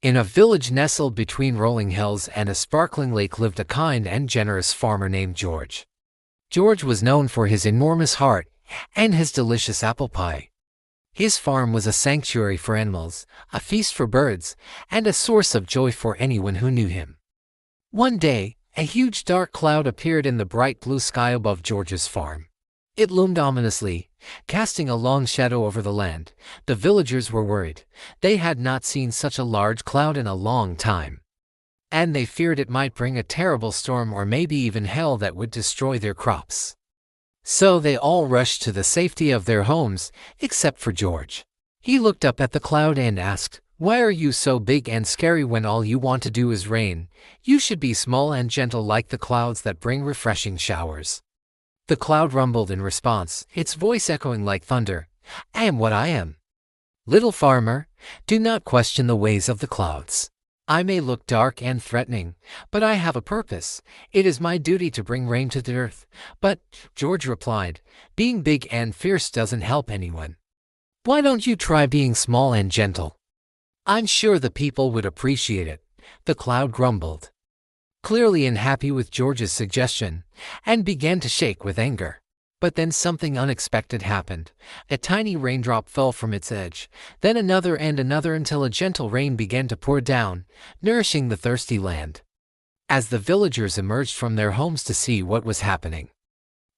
In a village nestled between rolling hills and a sparkling lake lived a kind and generous farmer named George. George was known for his enormous heart and his delicious apple pie. His farm was a sanctuary for animals, a feast for birds, and a source of joy for anyone who knew him. One day, a huge dark cloud appeared in the bright blue sky above George's farm. It loomed ominously, casting a long shadow over the land. The villagers were worried. They had not seen such a large cloud in a long time, and they feared it might bring a terrible storm or maybe even hail that would destroy their crops. So they all rushed to the safety of their homes, except for George. He looked up at the cloud and asked, "Why are you so big and scary when all you want to do is rain? You should be small and gentle like the clouds that bring refreshing showers." The cloud rumbled in response, its voice echoing like thunder, "I am what I am. Little farmer, do not question the ways of the clouds. I may look dark and threatening, but I have a purpose. It is my duty to bring rain to the earth." "But," George replied, "being big and fierce doesn't help anyone. Why don't you try being small and gentle? I'm sure the people would appreciate it." The cloud grumbled, clearly unhappy with George's suggestion, and began to shake with anger. But then something unexpected happened. A tiny raindrop fell from its edge, then another and another until a gentle rain began to pour down, nourishing the thirsty land. As the villagers emerged from their homes to see what was happening,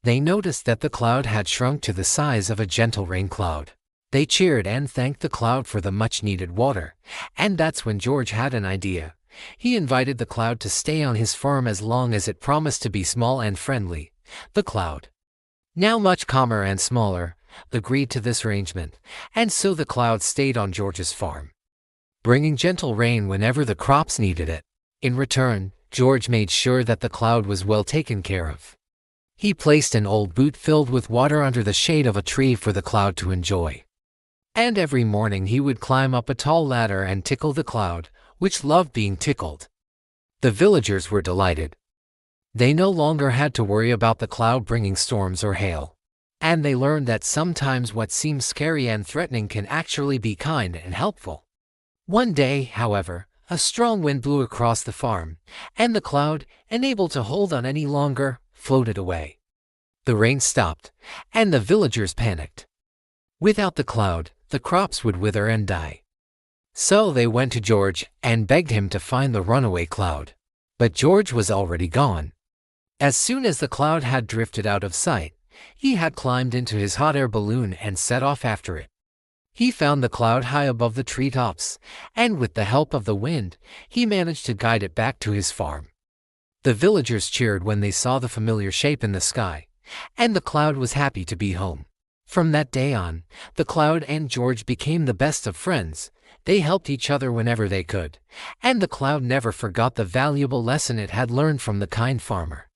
they noticed that the cloud had shrunk to the size of a gentle rain cloud. They cheered and thanked the cloud for the much-needed water, and that's when George had an idea. He invited the cloud to stay on his farm as long as it promised to be small and friendly. The cloud, now much calmer and smaller, agreed to this arrangement, and so the cloud stayed on George's farm, bringing gentle rain whenever the crops needed it. In return, George made sure that the cloud was well taken care of. He placed an old boot filled with water under the shade of a tree for the cloud to enjoy. And every morning he would climb up a tall ladder and tickle the cloud, which loved being tickled. The villagers were delighted. They no longer had to worry about the cloud bringing storms or hail. And they learned that sometimes what seems scary and threatening can actually be kind and helpful. One day, however, a strong wind blew across the farm, and the cloud, unable to hold on any longer, floated away. The rain stopped, and the villagers panicked. Without the cloud, the crops would wither and die. So they went to George and begged him to find the runaway cloud. But George was already gone. As soon as the cloud had drifted out of sight, he had climbed into his hot air balloon and set off after it. He found the cloud high above the treetops, and with the help of the wind, he managed to guide it back to his farm. The villagers cheered when they saw the familiar shape in the sky, and the cloud was happy to be home. From that day on, the cloud and George became the best of friends. They helped each other whenever they could, and the cloud never forgot the valuable lesson it had learned from the kind farmer.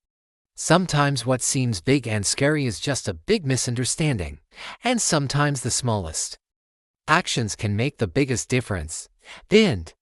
Sometimes what seems big and scary is just a big misunderstanding, and sometimes the smallest actions can make the biggest difference. The end.